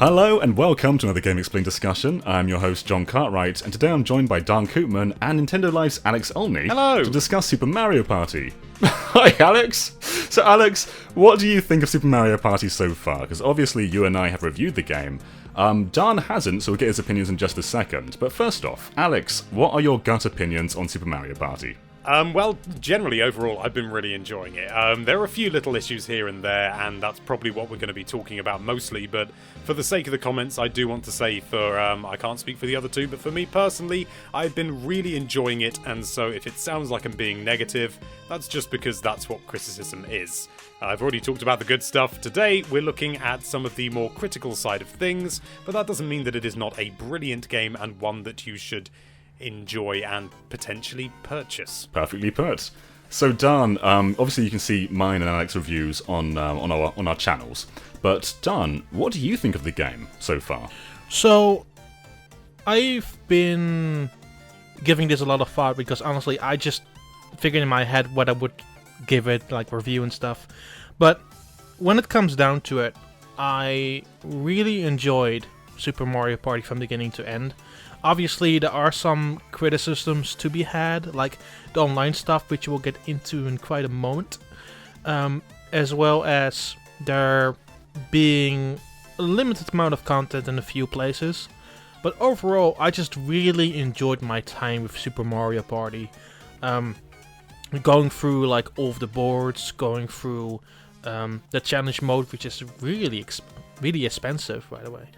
Hello and welcome to another GameXplain discussion. I'm your host John Cartwright, and today I'm joined by Dan Koopman and Nintendo Live's Alex Olney to discuss Super Mario Party. Hi Alex! So Alex, what do you think of Super Mario Party so far? Because obviously you and I have reviewed the game. Dan hasn't, so we'll get his opinions in just a second. But first off, Alex, what are your gut opinions on Super Mario Party? Well, generally, overall, I've been really enjoying it. There are a few little issues here and there, and that's probably what we're going to be talking about mostly, but for the sake of the comments, I do want to say I can't speak for the other two, but for me personally, I've been really enjoying it, and so if it sounds like I'm being negative, that's just because that's what criticism is. I've already talked about the good stuff. Today, we're looking at some of the more critical side of things, but that doesn't mean that it is not a brilliant game and one that you should enjoy and potentially purchase. Perfectly put. So Dan, obviously you can see mine and Alex reviews on our channels. But Dan, what do you think of the game so far? So, I've been giving this a lot of thought because honestly, I just figured in my head what I would give it, like review and stuff. But when it comes down to it, I really enjoyed Super Mario Party from beginning to end. Obviously, there are some criticisms to be had, like the online stuff, which we'll get into in quite a moment, as well as there being a limited amount of content in a few places. But overall, I just really enjoyed my time with Super Mario Party. Going through like all of the boards, going through the challenge mode, which is really expensive, by the way,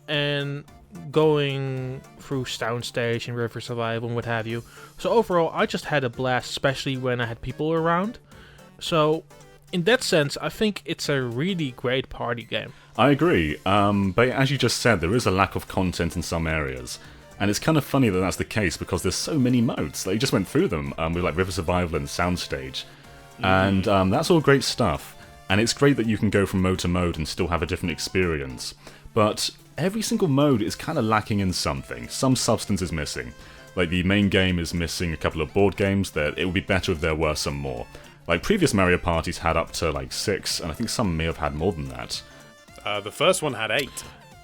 and going through Soundstage and River Survival and what have you. So overall, I just had a blast, especially when I had people around. So in that sense, I think it's a really great party game. I agree, but as you just said, there is a lack of content in some areas. And it's kind of funny that that's the case because there's so many modes. Like, you just went through them with like River Survival and Soundstage. And that's all great stuff. And it's great that you can go from mode to mode and still have a different experience. But every single mode is kind of lacking in something. Some substance is missing. Like, the main game is missing a couple of board games that it would be better if there were some more. Like, previous Mario Parties had up to like 6, and I think some may have had more than that. The first one had 8.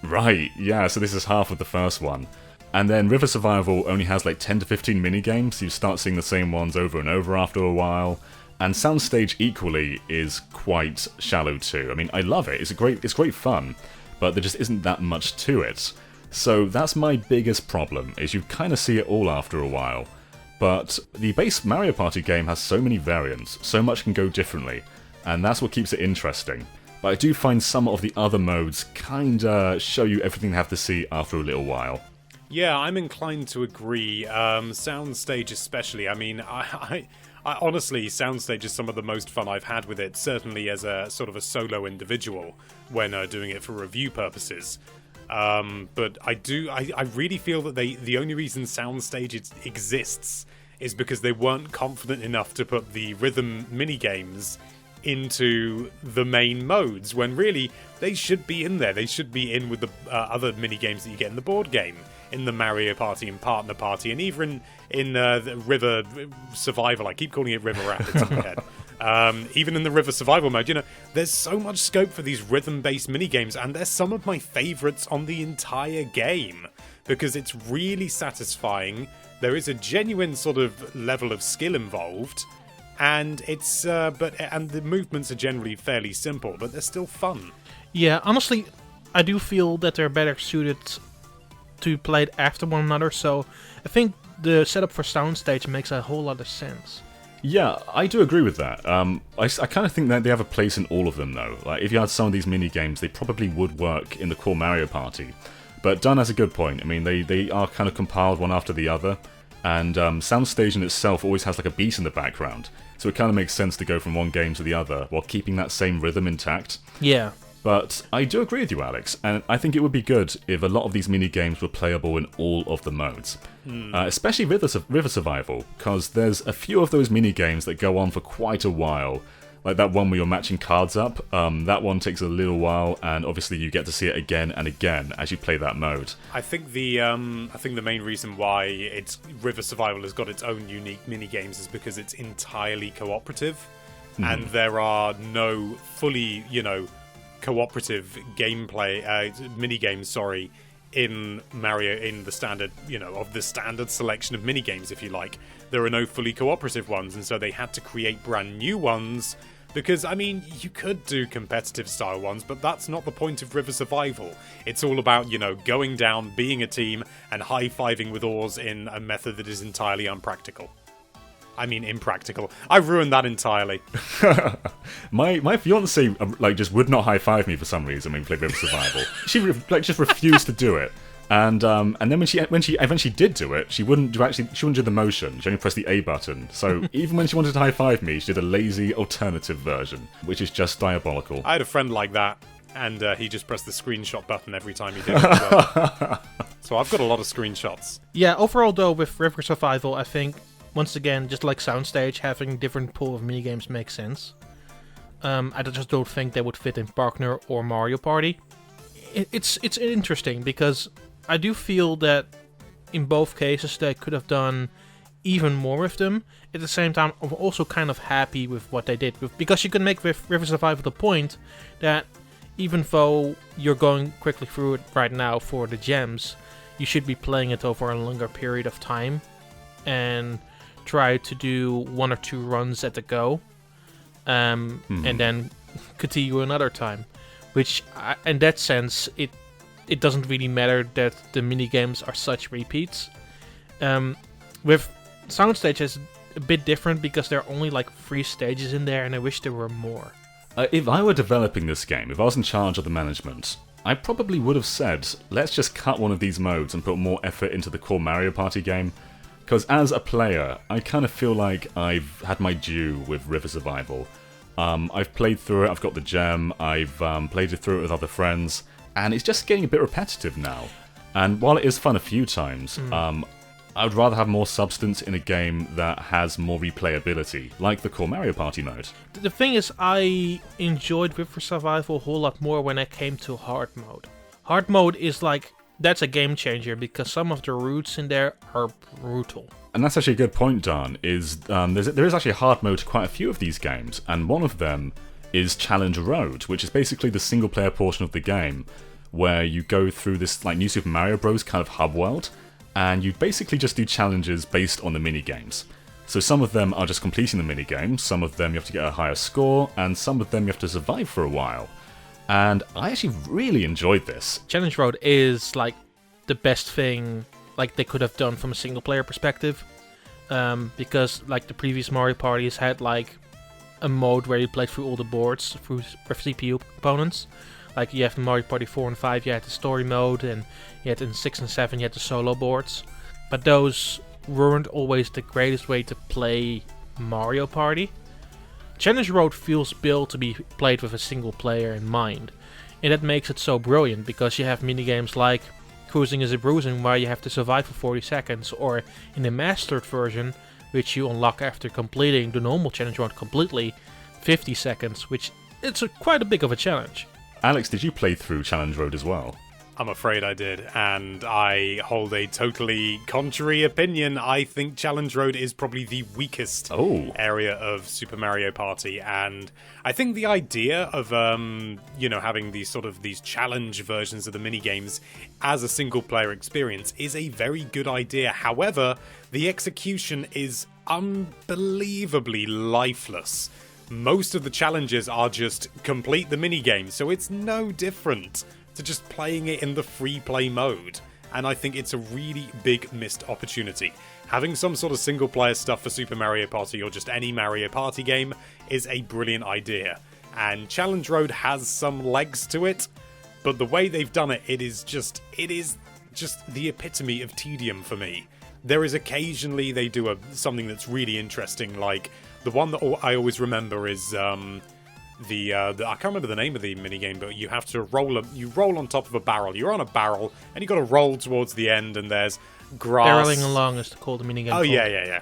Right, yeah, so this is half of the first one. And then River Survival only has like 10 to 15 minigames, so you start seeing the same ones over and over after a while. And Soundstage equally is quite shallow too. I mean, I love it, it's great fun, but there just isn't that much to it. So that's my biggest problem, is you kind of see it all after a while. But the base Mario Party game has so many variants, so much can go differently, and that's what keeps it interesting. But I do find some of the other modes kinda show you everything they have to see after a little while. Yeah, I'm inclined to agree. Soundstage especially. I mean, I honestly, Soundstage is some of the most fun I've had with it, certainly as a sort of a solo individual when doing it for review purposes. But I really feel that the only reason Soundstage exists is because they weren't confident enough to put the rhythm minigames into the main modes, when really they should be in there. They should be in with the other minigames that you get in the board game, in the Mario Party and Partner Party, and even in the River Survival. I keep calling it River Rapids in my head. Even in the River Survival mode, you know, there's so much scope for these rhythm-based minigames, and they're some of my favourites on the entire game, because it's really satisfying. There is a genuine sort of level of skill involved, and it's and the movements are generally fairly simple, but they're still fun. Yeah, honestly, I do feel that they're better suited to be played after one another, so I think the setup for Soundstage makes a whole lot of sense. Yeah, I do agree with that. I kind of think that they have a place in all of them, though. Like, if you had some of these mini-games, they probably would work in the core Mario Party. But Dan has a good point. I mean, they are kind of compiled one after the other, and Soundstage in itself always has like a beat in the background, so it kind of makes sense to go from one game to the other while keeping that same rhythm intact. Yeah. But I do agree with you, Alex, and I think it would be good if a lot of these mini-games were playable in all of the modes. Especially River Survival, because there's a few of those mini-games that go on for quite a while. Like that one where you're matching cards up, that one takes a little while, and obviously you get to see it again and again as you play that mode. I think the main reason why River Survival has got its own unique mini-games is because it's entirely cooperative, and there are no fully, cooperative gameplay, mini games, sorry, in Mario, in the standard, of the standard selection of mini games, if you like. There are no fully cooperative ones, and so they had to create brand new ones. Because, I mean, you could do competitive style ones, but that's not the point of River Survival. It's all about, going down, being a team, and high-fiving with oars in a method that is entirely unpractical. I mean, impractical. I ruined that entirely. my fiance just would not high-five me for some reason when we played River Survival. She just refused to do it. And then when she eventually did do it, she wouldn't do the motion. She only pressed the A button. So even when she wanted to high five me, she did a lazy alternative version, which is just diabolical. I had a friend like that, and he just pressed the screenshot button every time he did it as well. So I've got a lot of screenshots. Yeah, overall though, with River Survival, I think once again, just like Soundstage, having different pool of minigames makes sense. I just don't think they would fit in Partner or Mario Party. It's interesting because I do feel that in both cases they could have done even more with them. At the same time, I'm also kind of happy with what they did. Because you can make with River Survival the point that even though you're going quickly through it right now for the gems, you should be playing it over a longer period of time and try to do 1 or 2 runs at the go and then continue another time. Which, in that sense, it doesn't really matter that the minigames are such repeats. With Soundstage, it's a bit different because there are only like 3 stages in there, and I wish there were more. If I were developing this game, if I was in charge of the management, I probably would have said, let's just cut one of these modes and put more effort into the core Mario Party game. Because as a player, I kind of feel like I've had my due with River Survival. I've played through it, I've got the gem, I've played it through it with other friends, and it's just getting a bit repetitive now. And while it is fun a few times, I would rather have more substance in a game that has more replayability, like the core Mario Party mode. The thing is, I enjoyed River Survival a whole lot more when I came to hard mode. Hard mode is like, that's a game changer because some of the routes in there are brutal. And that's actually a good point, Dan, is there is actually a hard mode to quite a few of these games, and one of them is Challenge Road, which is basically the single-player portion of the game, where you go through this like New Super Mario Bros. Kind of hub world, and you basically just do challenges based on the mini-games. So some of them are just completing the mini-games, some of them you have to get a higher score, and some of them you have to survive for a while. And I actually really enjoyed this. Challenge Road is like the best thing like they could have done from a single player perspective, because like the previous Mario parties had like a mode where you played through all the boards through CPU components. Like you have in Mario Party 4 and 5 you had the story mode, and you had in 6 and 7 you had the solo boards, but those weren't always the greatest way to play Mario Party. Challenge Road feels built to be played with a single player in mind, and that makes it so brilliant because you have minigames like Cruising is a Bruising where you have to survive for 40 seconds, or in the mastered version, which you unlock after completing the normal challenge round completely, 50 seconds, which it's quite a big of a challenge. Alex, did you play through Challenge Road as well? I'm afraid I did, and I hold a totally contrary opinion. I think Challenge Road is probably the weakest area of Super Mario Party, and I think the idea of having these challenge versions of the minigames as a single-player experience is a very good idea. However, the execution is unbelievably lifeless. Most of the challenges are just complete the minigame, so it's no different to just playing it in the free play mode, and I think it's a really big missed opportunity. Having some sort of single player stuff for Super Mario Party or just any Mario Party game is a brilliant idea, and Challenge Road has some legs to it, but the way they've done it, it is just the epitome of tedium for me. There is occasionally they do something that's really interesting, like the one that I always remember is I can't remember the name of the minigame, but you have to roll on top of a barrel. You're on a barrel, and you got to roll towards the end, and there's grass. Barreling along is called the minigame. Oh, yeah.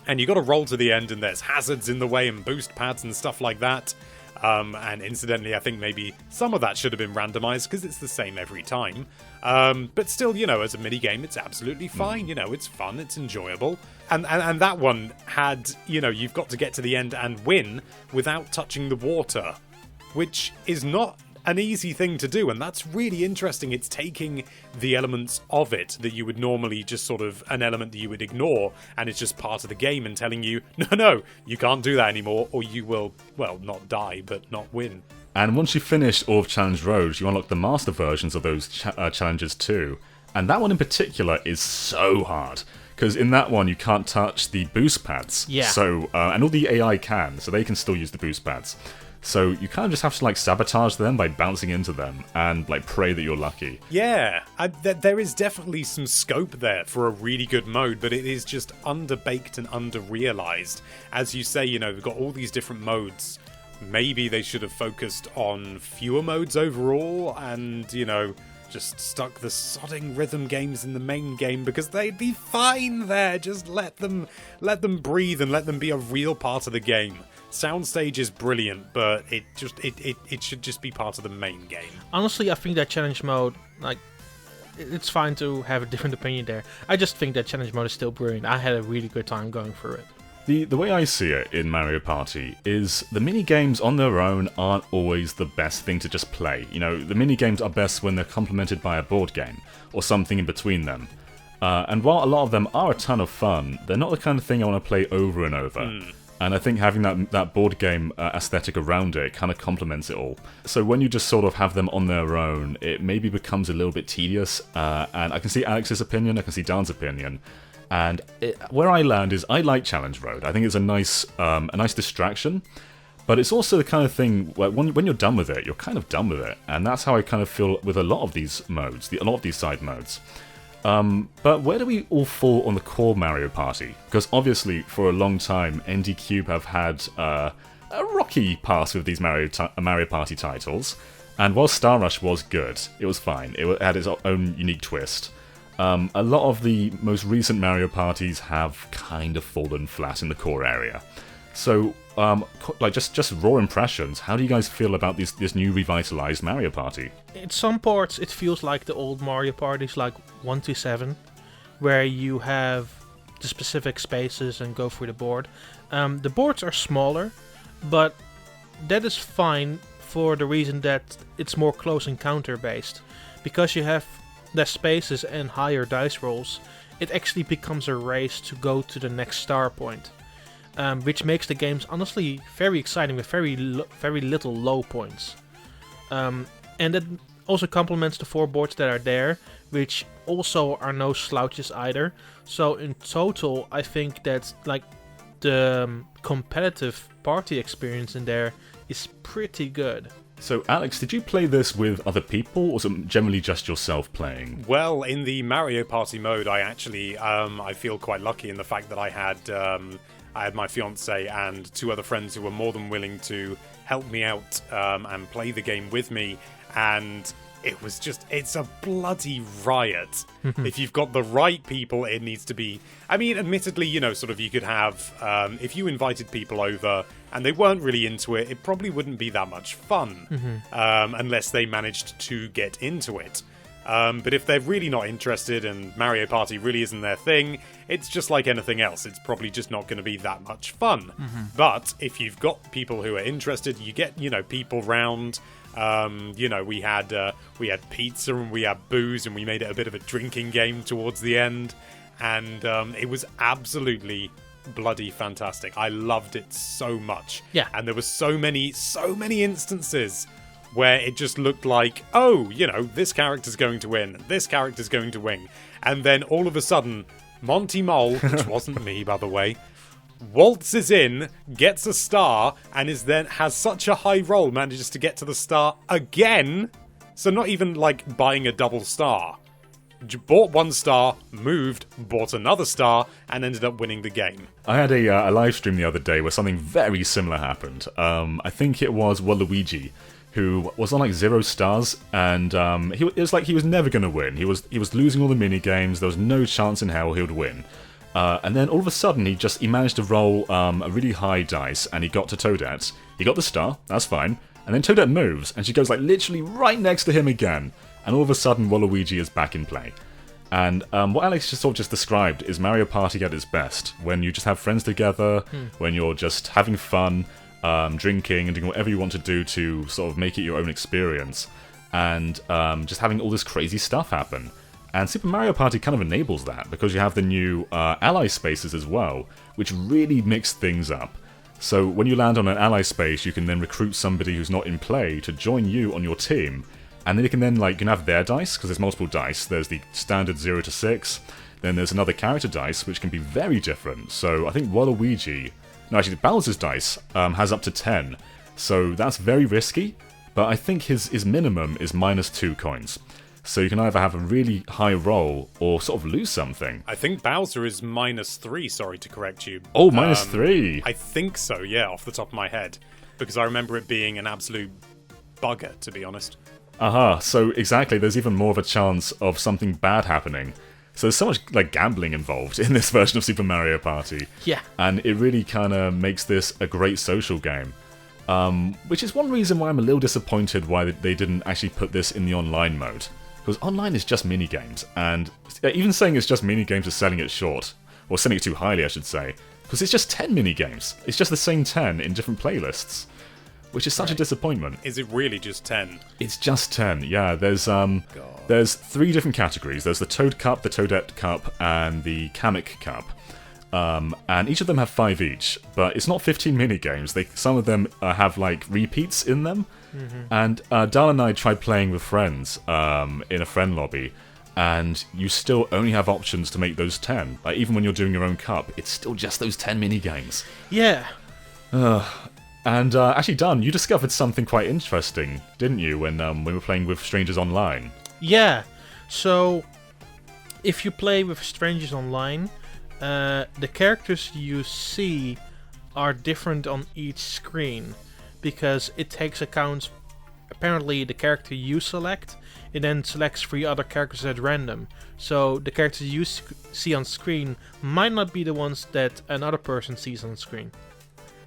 And you got to roll to the end, and there's hazards in the way, and boost pads and stuff like that. And incidentally, I think maybe some of that should have been randomized, because it's the same every time. But still, as a minigame, it's absolutely fine. It's fun, it's enjoyable. And that one had, you've got to get to the end and win without touching the water, which is not an easy thing to do, and that's really interesting. It's taking the elements of it that you would normally just sort of an element that you would ignore, and it's just part of the game, and telling you, no, you can't do that anymore, or you will, well, not die, but not win. And once you finish all of Challenge Road, you unlock the master versions of those challenges too. And that one in particular is so hard, because in that one you can't touch the boost pads. Yeah. So, and all the AI can, so they can still use the boost pads. So you kind of just have to like sabotage them by bouncing into them and like pray that you're lucky. Yeah, there is definitely some scope there for a really good mode, but it is just underbaked and under-realised. As you say, we've got all these different modes. Maybe they should have focused on fewer modes overall and, just stuck the sodding rhythm games in the main game, because they'd be fine there. Just let them breathe and let them be a real part of the game. Soundstage is brilliant, but it should just be part of the main game. Honestly, I think that challenge mode, like, it's fine to have a different opinion there. I just think that challenge mode is still brilliant. I had a really good time going through it. The way I see it in Mario Party is the mini-games on their own aren't always the best thing to just play. The mini-games are best when they're complemented by a board game, or something in between them. And while a lot of them are a ton of fun, they're not the kind of thing I want to play over and over. And I think having that board game aesthetic around it kind of complements it all. So when you just sort of have them on their own, it maybe becomes a little bit tedious. And I can see Alex's opinion, I can see Dan's opinion. And where I land is I like Challenge Road. I think it's a nice distraction. But it's also the kind of thing where when you're done with it, you're kind of done with it. And that's how I kind of feel with a lot of these modes, a lot of these side modes. But where do we all fall on the core Mario Party? Because obviously, for a long time, ND Cube have had a rocky past with these Mario Party titles. And while Star Rush was good, it was fine. It had its own unique twist. A lot of the most recent Mario Parties have kind of fallen flat in the core area. So, just raw impressions. How do you guys feel about this new revitalized Mario Party? In some parts, it feels like the old Mario parties, like 1 to 7, where you have the specific spaces and go through the board. The boards are smaller, but that is fine for the reason that it's more close encounter based. Because you have less spaces and higher dice rolls, it actually becomes a race to go to the next star point. Which makes the games honestly very exciting with very little low points. And that also complements the 4 boards that are there, which also are no slouches either. So in total, I think that like the competitive party experience in there is pretty good. So, Alex, did you play this with other people, or was it generally just yourself playing? Well, in the Mario Party mode, I actually I feel quite lucky in the fact that I had my fiance and 2 other friends who were more than willing to help me out and play the game with me, and it's a bloody riot. If you've got the right people, it needs to be... I mean, admittedly, sort of you could have... if you invited people over and they weren't really into it, it probably wouldn't be that much fun unless they managed to get into it. But if they're really not interested and Mario Party really isn't their thing, it's just like anything else. It's probably just not going to be that much fun. But if you've got people who are interested, you get, people round. We had pizza and we had booze and we made it a bit of a drinking game towards the end. And it was absolutely bloody fantastic. I loved it so much. Yeah. And there were so many instances where it just looked like, oh, this character's going to win, this character's going to win. And then all of a sudden, Monty Mole, which wasn't me, by the way, waltzes in, gets a star, and has such a high roll, manages to get to the star again. So not even like buying a double star. Bought 1 star, moved, bought another star, and ended up winning the game. I had a live stream the other day where something very similar happened. I think it was Waluigi, who was on like 0 stars, and it was like he was never going to win. He was losing all the mini games. There was no chance in hell he would win. And then all of a sudden, he managed to roll a really high dice, and he got to Toadette. He got the star, that's fine. And then Toadette moves, and she goes like literally right next to him again. And all of a sudden, Waluigi is back in play. And what Alex just described is Mario Party at its best, when you just have friends together, when you're just having fun. drinking and doing whatever you want to do to sort of make it your own experience, and just having all this crazy stuff happen. And Super Mario Party kind of enables that, because you have the new ally spaces as well, which really mix things up. So when you land on an ally space, you can then recruit somebody who's not in play to join you on your team, and then you can then you can have their dice, because there's multiple dice. There's the standard 0 to 6, then there's another character dice, which can be very different. So I think actually Bowser's dice has up to 10, so that's very risky, but I think his minimum is -2 coins. So you can either have a really high roll or sort of lose something. I think Bowser is -3, sorry to correct you. Oh, -3? I think so, yeah, off the top of my head. Because I remember it being an absolute bugger, to be honest. Aha, so exactly, there's even more of a chance of something bad happening. So there's so much gambling involved in this version of Super Mario Party. Yeah. And it really kind of makes this a great social game. Which is one reason why I'm a little disappointed why they didn't actually put this in the online mode. Because online is just minigames, and even saying it's just minigames is selling it short. Or selling it too highly, I should say. Because it's just 10 minigames. It's just the same 10 in different playlists. Which is such a disappointment. Is it really just 10? It's just 10, yeah. There's 3 different categories. There's the Toad Cup, the Toadette Cup, and the Kamek Cup. And each of them have 5 each, but it's not 15 minigames. Some of them have repeats in them. Mm-hmm. And Dal and I tried playing with friends in a friend lobby, and you still only have options to make those 10. Even when you're doing your own cup, it's still just those 10 minigames. Yeah. And actually, Dan, you discovered something quite interesting, didn't you, when we were playing with strangers online? Yeah. So, if you play with strangers online, the characters you see are different on each screen, because it takes account, apparently, the character you select. It then selects 3 other characters at random. So the characters you see on screen might not be the ones that another person sees on screen.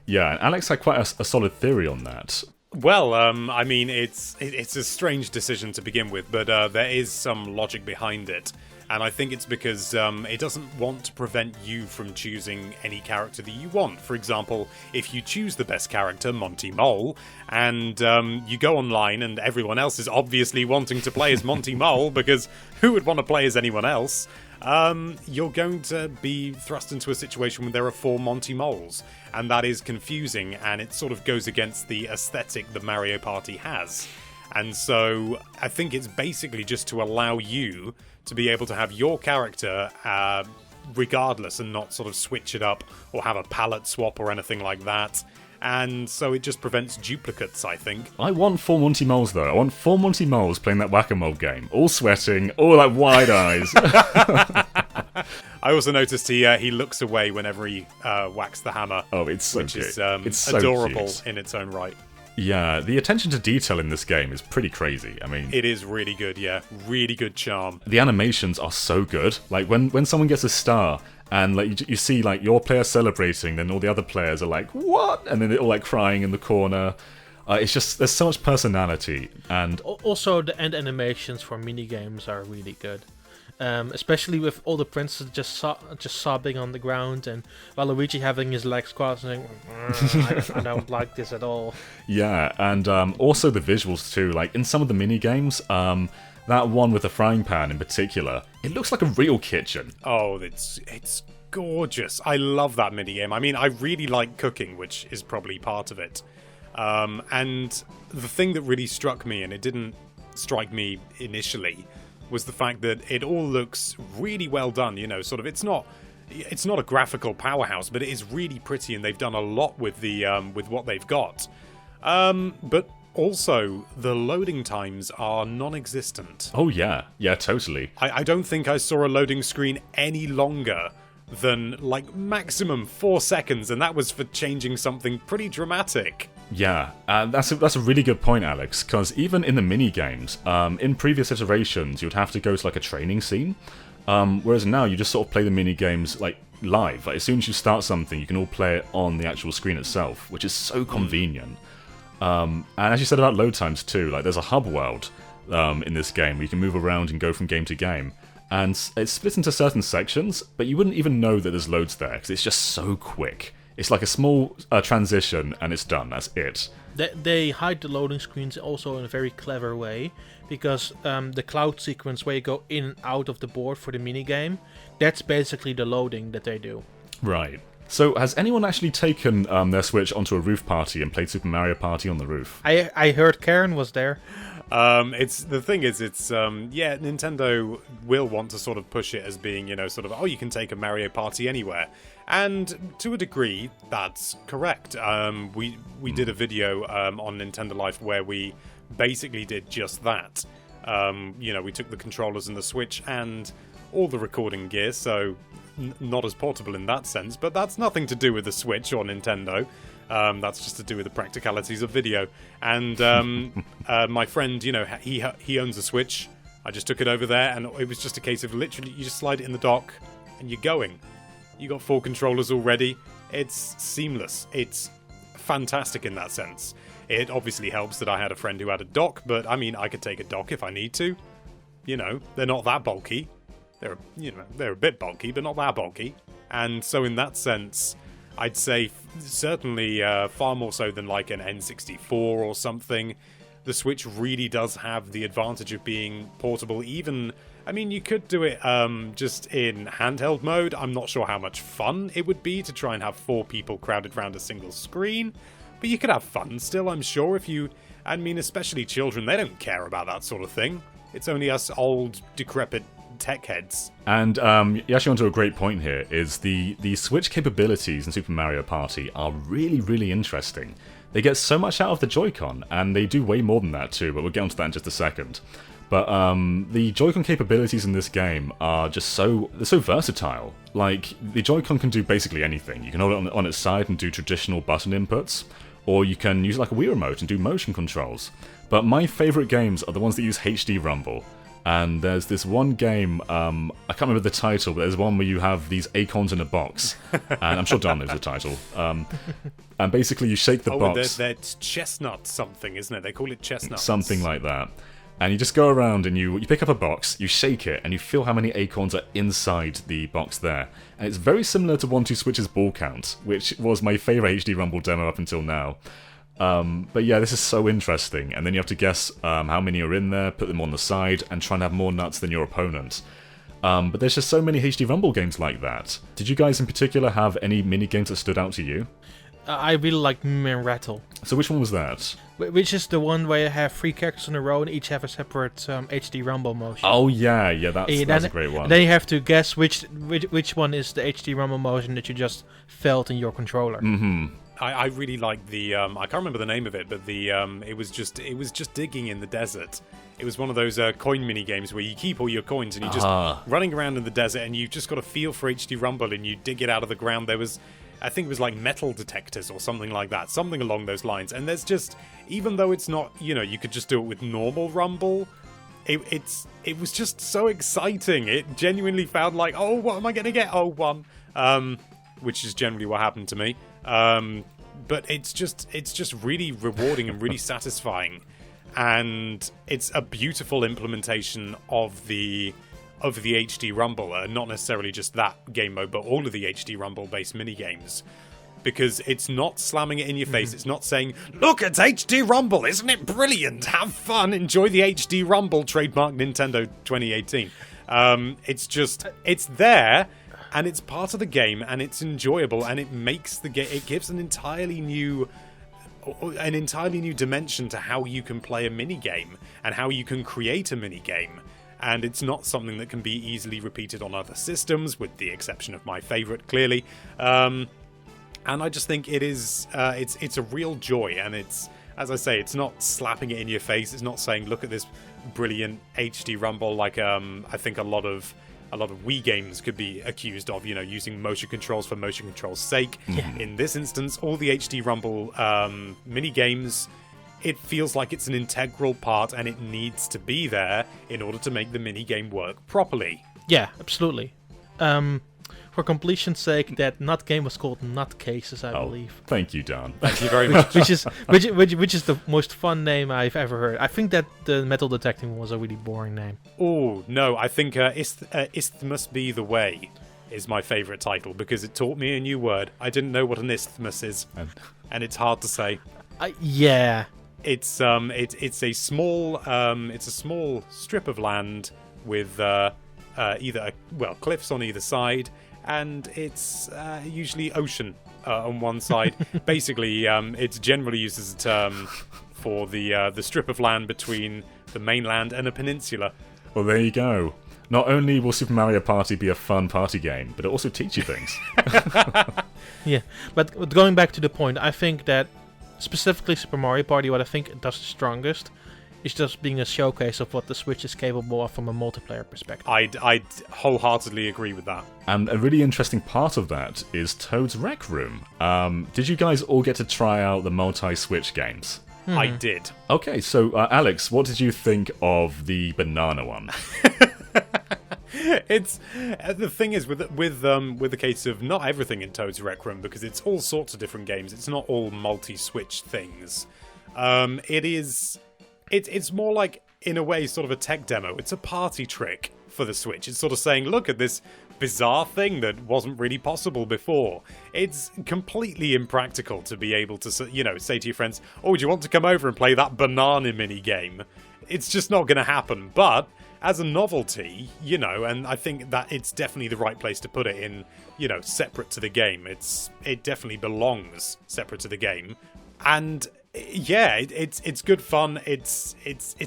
Yeah, and Alex had quite a solid theory on that. Well, I mean, it's a strange decision to begin with, but there is some logic behind it. And I think it's because it doesn't want to prevent you from choosing any character that you want. For example, if you choose the best character, Monty Mole, and you go online and everyone else is obviously wanting to play as Monty Mole, because who would want to play as anyone else? You're going to be thrust into a situation where there are 4 Monty Moles, and that is confusing, and it sort of goes against the aesthetic that Mario Party has. And so I think it's basically just to allow you to be able to have your character regardless, and not sort of switch it up or have a palette swap or anything like that. And so it just prevents duplicates, I think. I want 4 Monty Moles, though. I want 4 Monty Moles playing that whack-a-mole game. All sweating, all wide eyes. I also noticed he looks away whenever he whacks the hammer. Oh, it's so which cute. is it's so adorable cute in its own right. Yeah, the attention to detail in this game is pretty crazy. I mean, it is really good, yeah. Really good charm. The animations are so good. When someone gets a star, and you see your player celebrating, then all the other players are like, what? And then they're all crying in the corner. It's just, there's so much personality. And also the end animations for minigames are really good. Especially with all the princesses just sobbing on the ground, and Waluigi having his legs crossed and saying, I don't like this at all. Yeah, and also the visuals too. In some of the mini-games, that one with the frying pan in particular, it looks like a real kitchen. Oh, it's gorgeous. I love that minigame. I mean, I really like cooking, which is probably part of it. And the thing that really struck me, and it didn't strike me initially, was the fact that it all looks really well done. Sort of, it's not a graphical powerhouse, but it is really pretty, and they've done a lot with with what they've got. But also, the loading times are non-existent. Oh yeah, totally. I don't think I saw a loading screen any longer than maximum 4 seconds, and that was for changing something pretty dramatic. Yeah, that's a really good point, Alex, because even in the mini-games, in previous iterations, you'd have to go to a training scene, whereas now you just sort of play the mini-games live. As soon as you start something, you can all play it on the actual screen itself, which is so convenient. And as you said about load times too, there's a hub world in this game where you can move around and go from game to game. And it's split into certain sections, but you wouldn't even know that there's loads there, because it's just so quick. It's like a small transition, and it's done. That's it. They hide the loading screens also in a very clever way, because the cloud sequence where you go in and out of the board for the minigame, that's basically the loading that they do. Right. So, has anyone actually taken their Switch onto a roof party and played Super Mario Party on the roof? I heard Karen was there. It's the thing is, Nintendo will want to sort of push it as being, sort of, oh, you can take a Mario Party anywhere, and to a degree, that's correct. We did a video on Nintendo Life where we basically did just that. We took the controllers and the Switch and all the recording gear, so not as portable in that sense, but that's nothing to do with the Switch or Nintendo. That's just to do with the practicalities of video. And my friend, he owns a Switch. I just took it over there, and it was just a case of literally you just slide it in the dock, and you're going. You got 4 controllers already. It's seamless. It's fantastic in that sense. It obviously helps that I had a friend who had a dock, but I mean, I could take a dock if I need to. They're not that bulky. They're a bit bulky, but not that bulky. And so in that sense, I'd say certainly far more so than like an N64 or something. The Switch really does have the advantage of being portable. You could do it just in handheld mode. I'm not sure how much fun it would be to try and have 4 people crowded around a single screen. But you could have fun still, I'm sure, especially children, they don't care about that sort of thing. It's only us old, decrepit tech heads. And you actually onto a great point here, is the Switch capabilities in Super Mario Party are really, really interesting. They get so much out of the Joy-Con, and they do way more than that too, but we'll get onto that in just a second. But the Joy-Con capabilities in this game are just they're so versatile. Like, the Joy-Con can do basically anything. You can hold it on its side and do traditional button inputs, or you can use it like a Wii Remote and do motion controls. But my favourite games are the ones that use HD Rumble. And there's this one game, I can't remember the title, but there's one where you have these acorns in a box. And I'm sure Dan knows the title. And basically you shake the box. They're chestnut something, isn't it? They call it chestnut. Something like that. And you just go around and you pick up a box, you shake it, and you feel how many acorns are inside the box there. And it's very similar to 1-2-Switch's ball count, which was my favourite HD Rumble demo up until now. But yeah, this is so interesting, and then you have to guess how many are in there, put them on the side, and try and have more nuts than your opponent. But there's just so many HD Rumble games like that. Did you guys in particular have any mini-games that stood out to you? I really like Rattle. So which one was that? Which is the one where you have 3 characters in a row and each have a separate HD Rumble motion. Oh yeah, that's a great one. And then you have to guess which one is the HD Rumble motion that you just felt in your controller. Mm-hmm. I really like the I can't remember the name of it, but the it was just digging in the desert. It was one of those coin mini games where you keep all your coins and you're just running around in the desert, and you've just got a feel for HD Rumble, and you dig it out of the ground. There was, I think it was like metal detectors or something like that, something along those lines. And there's just, even though it's not, you could just do it with normal Rumble, it was just so exciting. It genuinely felt like, oh, what am I going to get? Oh, 1. Which is generally what happened to me. But it's just really rewarding and really satisfying. And it's a beautiful implementation of the HD Rumble, not necessarily just that game mode, but all of the HD Rumble based mini games, because it's not slamming it in your face. It's not saying, "Look, it's HD Rumble, isn't it brilliant? Have fun, enjoy the HD Rumble." Trademark Nintendo 2018. It's there, and it's part of the game, and it's enjoyable, and it makes the game. It gives an entirely new dimension to how you can play a mini game and how you can create a mini game. And it's not something that can be easily repeated on other systems, with the exception of my favorite, clearly. And I just think it is it's a real joy, and it's, as I say, it's not slapping it in your face. It's not saying, "Look at this brilliant HD Rumble," like I think a lot of Wii games could be accused of, using motion controls for motion control's sake. Yeah. In this instance, all the HD Rumble mini games, it feels like it's an integral part, and it needs to be there in order to make the mini game work properly. Yeah, absolutely. For completion's sake, that nut game was called Nutcases, I believe. Thank you, Dan. Thank you very much. which is the most fun name I've ever heard. I think that the metal detecting was a really boring name. Oh no, I think Isthmus be the way. is my favourite title because it taught me a new word. I didn't know what an isthmus is, and it's hard to say. Yeah. It's a small strip of land with cliffs on either side, and it's usually ocean on one side. Basically, it's generally used as a term for the strip of land between the mainland and a peninsula. Well, there you go. Not only will Super Mario Party be a fun party game, but it also teach you things. Yeah, but going back to the point, I think that specifically Super Mario Party, what I think it does the strongest is just being a showcase of what the Switch is capable of from a multiplayer perspective. I'd wholeheartedly agree with that. And a really interesting part of that is Toad's Rec Room. Did you guys all get to try out the multi-Switch games? I did. Okay, so Alex, what did you think of the banana one? It's the thing is with the case of not everything in Toad's Rec Room, because it's all sorts of different games. It's not all multi-Switch things. It's more like, in a way, sort of a tech demo. It's a party trick for the Switch. It's sort of saying, look at this bizarre thing that wasn't really possible before. It's completely impractical to be able to, say to your friends, oh, do you want to come over and play that banana mini game? It's just not going to happen. But as a novelty, and I think that it's definitely the right place to put it in, separate to the game. It definitely belongs separate to the game. And yeah, it's good fun. It's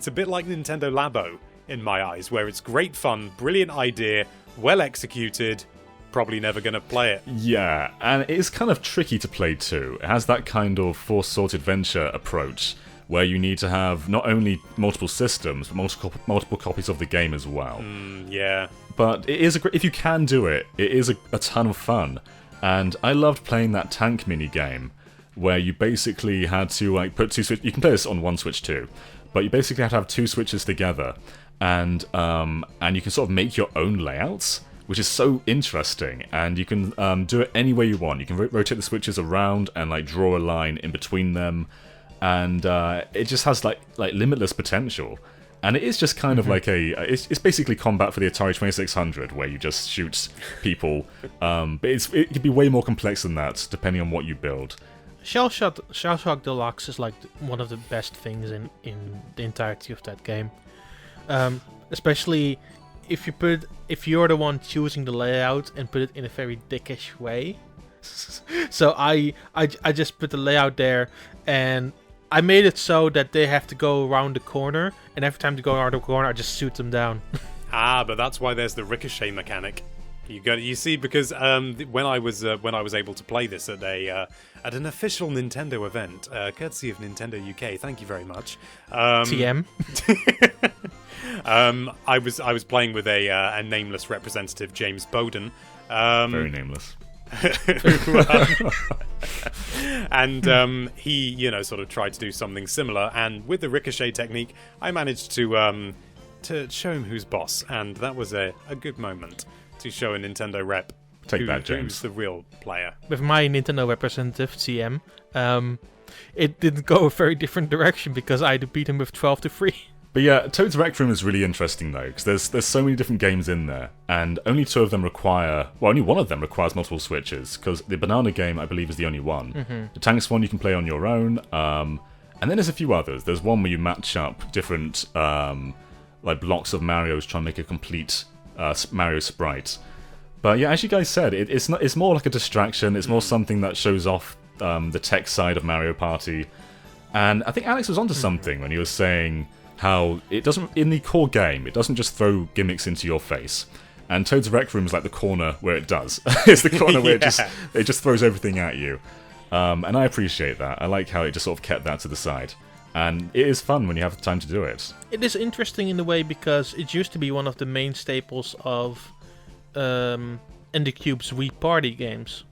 a bit like Nintendo Labo in my eyes, where it's great fun, brilliant idea, well executed, probably never going to play it. Yeah, and it is kind of tricky to play too. It has that kind of four-sword adventure approach, where you need to have not only multiple systems, but multiple copies of the game as well. Yeah. But it is if you can do it, it is a ton of fun. And I loved playing that tank mini game, where you basically had to put two switches. You can play this on one Switch too, but you basically have to have two switches together, and you can sort of make your own layouts, which is so interesting. And you can do it any way you want. You can rotate the switches around and draw a line in between them, and it just has like limitless potential. And it is just kind of like it's basically combat for the Atari 2600, where you just shoot people. But it could be way more complex than that, depending on what you build. Shell Shock Deluxe is like one of the best things in the entirety of that game. Especially if you're the one choosing the layout and put it in a very dickish way. So I just put the layout there, and I made it so that they have to go around the corner, and every time they go around the corner, I just shoot them down. But that's why there's the ricochet mechanic. You see, because when I was able to play this at an official Nintendo event, courtesy of Nintendo UK, thank you very much. TM. I was playing with a nameless representative, James Bowden. Very nameless. And he, sort of tried to do something similar, and with the ricochet technique, I managed to show him who's boss, and that was a good moment to show a Nintendo rep. Take that, James. Who's the real player. With my Nintendo representative, TM, it didn't go a very different direction because I had to beat him with 12-3. But yeah, Toad's Rec Room is really interesting though, because there's so many different games in there, and only two of them only one of them requires multiple switches, because the banana game, I believe, is the only one. Mm-hmm. The tanks one you can play on your own, and then there's a few others. There's one where you match up different blocks of Mario's trying to make a complete Mario sprite. But yeah, as you guys said, it's more like a distraction. It's more something that shows off the tech side of Mario Party. And I think Alex was onto something when he was saying how it doesn't, in the core game, it doesn't just throw gimmicks into your face. And Toad's Rec Room is like the corner where it does. It's the corner where it just throws everything at you. And I appreciate that. I like how it just sort of kept that to the side. And it is fun when you have the time to do it. It is interesting in a way because it used to be one of the main staples of IndieCube's Wii Party games,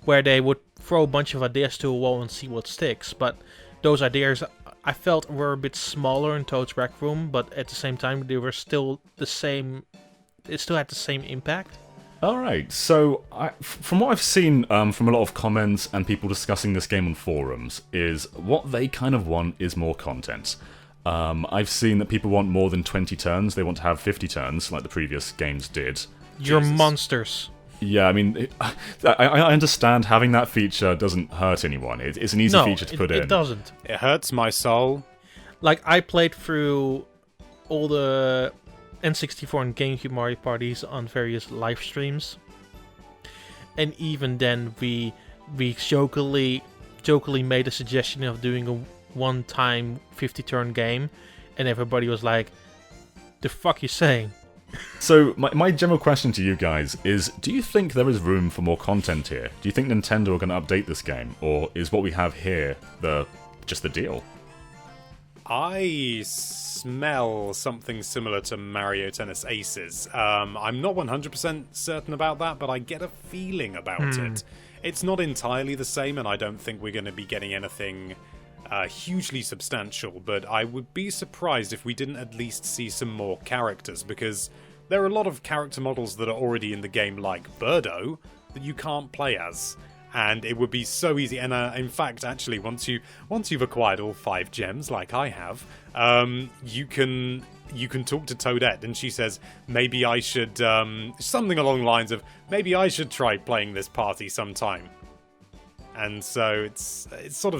where they would throw a bunch of ideas to a wall and see what sticks. But those ideas, I felt, were a bit smaller in Toad's Rec Room, but at the same time they were still the same. It still had the same impact. Alright, so from what I've seen from a lot of comments and people discussing this game on forums, is what they kind of want is more content. I've seen that people want more than 20 turns, they want to have 50 turns, like the previous games did. You're monsters. Yeah, I mean, I understand having that feature doesn't hurt anyone. It's an easy feature to put in. It doesn't. It hurts my soul. Like, I played through all the N64 and GameCube Mario parties on various live streams, and even then we jokingly made a suggestion of doing a one-time 50-turn game, and everybody was like, "The fuck you saying?" So my general question to you guys is: do you think there is room for more content here? Do you think Nintendo are going to update this game, or is what we have here just the deal? I smell something similar to Mario Tennis Aces. I'm not 100% certain about that, but I get a feeling about it. It's not entirely the same, and I don't think we're going to be getting anything hugely substantial, but I would be surprised if we didn't at least see some more characters, because there are a lot of character models that are already in the game, like Birdo, that you can't play as. And it would be so easy. And in fact, actually, once you've acquired all 5 gems, like I have, you can talk to Toadette, and she says, maybe I should something along the lines of, maybe I should try playing this party sometime. And so it's sort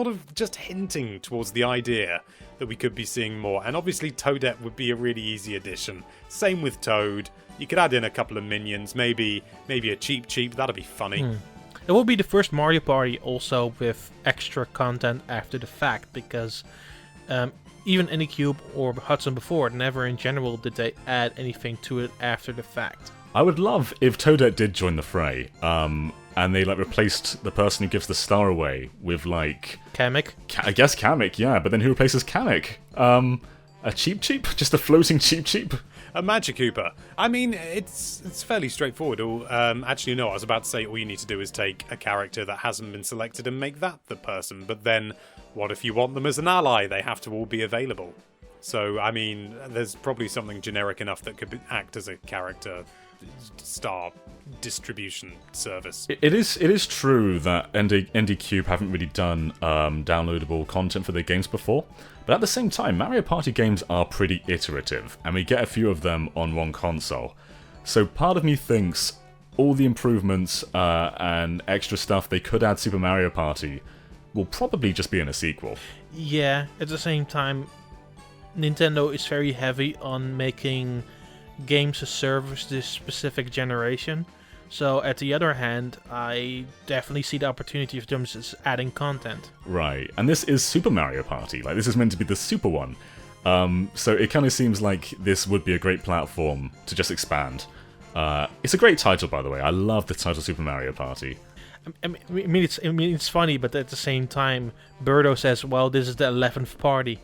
of just hinting towards the idea that we could be seeing more. And obviously, Toadette would be a really easy addition. Same with Toad. You could add in a couple of minions, maybe a Cheep. That'd be funny. It will be the first Mario Party also with extra content after the fact, because even Anycube or Hudson before, never in general did they add anything to it after the fact. I would love if Toadette did join the fray, and they replaced the person who gives the star away with Kamek? I guess Kamek, yeah, but then who replaces Kamek? A Cheep? Just a floating Cheep? A Magic Koopa. I mean, it's fairly straightforward. Actually, no, I was about to say all you need to do is take a character that hasn't been selected and make that the person. But then, what if you want them as an ally? They have to all be available. So, I mean, there's probably something generic enough that could act as a character star distribution service. It is true that NDCube haven't really done downloadable content for their games before, but at the same time, Mario Party games are pretty iterative, and we get a few of them on one console. So part of me thinks all the improvements and extra stuff they could add Super Mario Party will probably just be in a sequel. Yeah, at the same time, Nintendo is very heavy on making games to service this specific generation. So at the other hand, I definitely see the opportunity of them just adding content. Right, and this is Super Mario Party. This is meant to be the super one. So it kind of seems like this would be a great platform to just expand. It's a great title, by the way. I love the title Super Mario Party. I mean, it's funny, but at the same time, Birdo says, well, this is the 11th party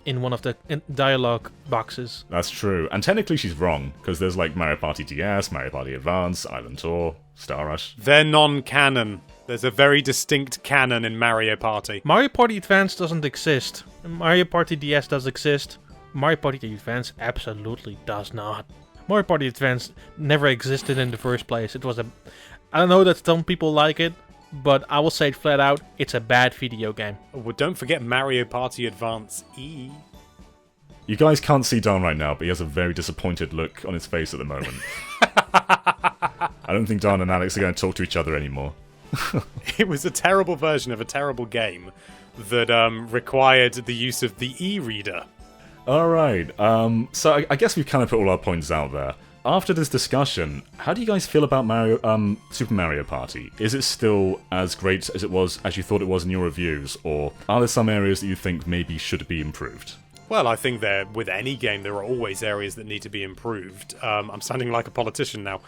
in one of the dialogue boxes. That's true. And technically she's wrong, because there's Mario Party DS, Mario Party Advance, Island Tour, Star Rush. They're non-canon. There's a very distinct canon in Mario Party. Mario Party Advance doesn't exist. Mario Party DS does exist. Mario Party Advance absolutely does not. Mario Party Advance never existed in the first place. It was I don't know that some people like it, but I will say it flat out, it's a bad video game. Well, don't forget Mario Party Advance E. You guys can't see Dan right now, but he has a very disappointed look on his face at the moment. I don't think Dan and Alex are going to talk to each other anymore. It was a terrible version of a terrible game that required the use of the e-reader. Alright, so I guess we've kind of put all our points out there. After this discussion, how do you guys feel about Super Mario Party? Is it still as great as you thought it was in your reviews, or are there some areas that you think maybe should be improved? Well, I think with any game, there are always areas that need to be improved. I'm sounding like a politician now.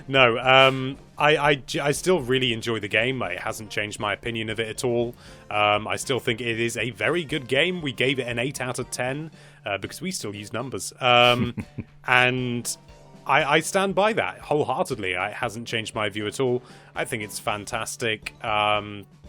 No, I still really enjoy the game. It hasn't changed my opinion of it at all. I still think it is a very good game. We gave it an 8 out of 10 because we still use numbers. And I stand by that wholeheartedly. It hasn't changed my view at all. I think it's fantastic.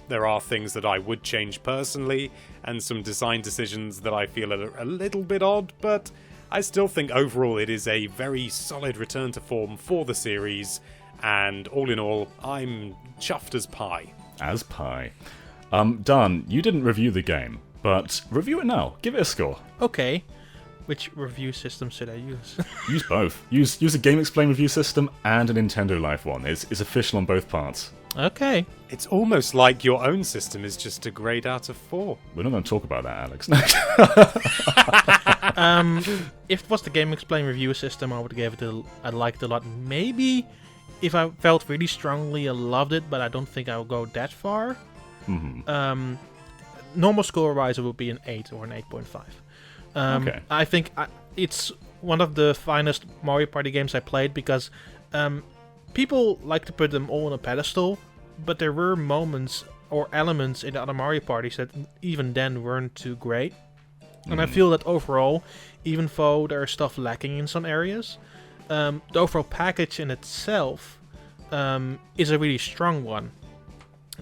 There are things that I would change personally, and some design decisions that I feel are a little bit odd, but I still think overall it is a very solid return to form for the series, and all in all, I'm chuffed as pie. As pie. Dan, you didn't review the game, but review it now. Give it a score. Okay. Which review system should I use? Use both. Use a GameXplain review system and a Nintendo Life one. It's official on both parts. Okay. It's almost like your own system is just a grade out of 4. We're not going to talk about that, Alex. If it was the GameXplain review system, I would give it I liked it a lot. Maybe if I felt really strongly, I loved it, but I don't think I would go that far. Mm-hmm. Normal score-wise, it would be an 8 or an 8.5. Okay. I think it's one of the finest Mario Party games I played because people like to put them all on a pedestal, but there were moments or elements in the other Mario Parties that even then weren't too great. And I feel that overall, even though there is stuff lacking in some areas, the overall package in itself is a really strong one.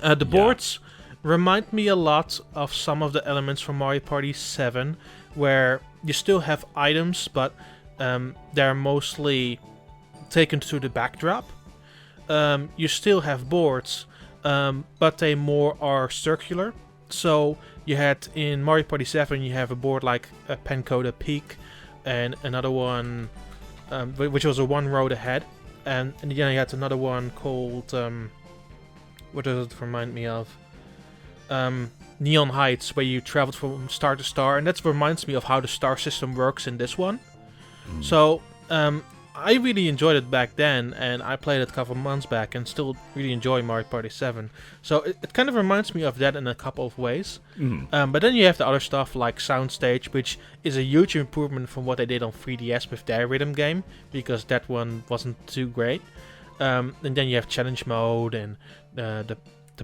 The boards remind me a lot of some of the elements from Mario Party 7, where you still have items, but they're mostly taken to the backdrop. You still have boards, but they more are circular. So you had in Mario Party 7, you have a board like a Pencoda Peak, and another one which was a one road ahead, and then you had another one called what does it remind me of? Neon Heights, where you traveled from star to star, and that reminds me of how the star system works in this one. So I really enjoyed it back then, and I played it a couple months back and still really enjoy Mario Party 7. So it kind of reminds me of that in a couple of ways. But then you have the other stuff like Soundstage, which is a huge improvement from what they did on 3DS with their rhythm game, because that one wasn't too great. And then you have Challenge Mode and the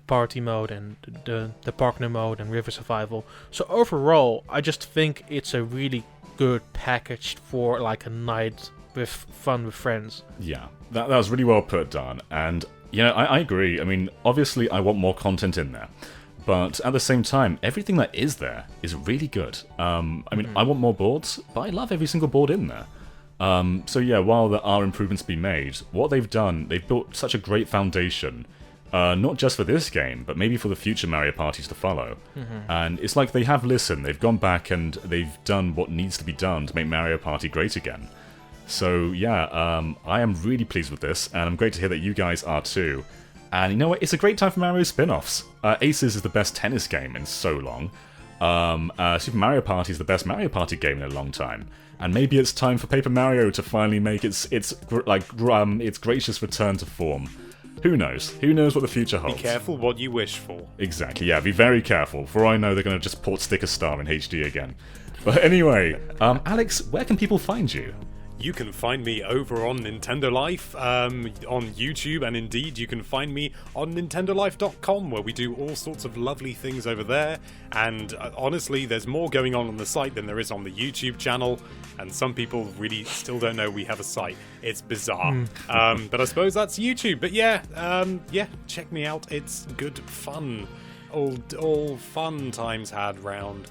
Party Mode and the Partner Mode and River Survival. So overall, I just think it's a really good package for like a night with fun with friends. Yeah, that was really well put, Dan. And, you know, I agree. I mean, obviously I want more content in there. But at the same time, everything that is there is really good. I mean, I want more boards, but I love every single board in there. So yeah, while there are improvements to be made, what they've done, they've built such a great foundation, not just for this game, but maybe for the future Mario Parties to follow. And it's like they have listened, they've gone back and they've done what needs to be done to make Mario Party great again. So yeah, I am really pleased with this, and I'm great to hear that you guys are too. And you know what, it's a great time for Mario spin-offs. Aces is the best tennis game in so long. Super Mario Party is the best Mario Party game in a long time. And maybe it's time for Paper Mario to finally make its gracious return to form. Who knows? Who knows what the future holds? Be careful what you wish for. Exactly, yeah, be very careful. For all I know, they're going to just port Sticker Star in HD again. But anyway, Alex, where can people find you? You can find me over on Nintendo Life, on YouTube, and indeed you can find me on NintendoLife.com, where we do all sorts of lovely things over there. And honestly, there's more going on the site than there is on the YouTube channel, and some people really still don't know we have a site. It's bizarre. But I suppose that's YouTube. But yeah, check me out. It's good fun. All fun times had round.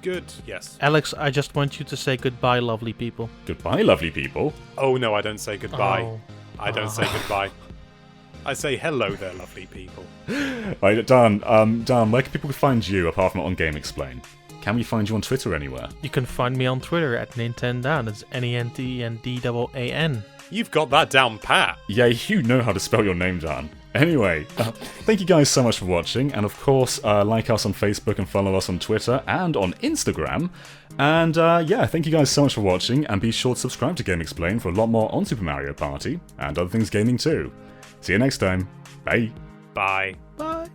Good, yes. Alex, I just want you to say goodbye, lovely people. Goodbye, lovely people. Oh no, I don't say goodbye. Oh. I don't say goodbye. I say hello there, lovely people. Right, Dan, where can people find you apart from on GameXplain? Can we find you on Twitter anywhere? You can find me on Twitter at NintenDaan. It's NENTENDAAN. You've got that down pat. Yeah, you know how to spell your name, Dan. Anyway, thank you guys so much for watching, and of course, like us on Facebook and follow us on Twitter and on Instagram. And yeah, thank you guys so much for watching, and be sure to subscribe to GameXplain for a lot more on Super Mario Party and other things gaming too. See you next time. Bye. Bye. Bye.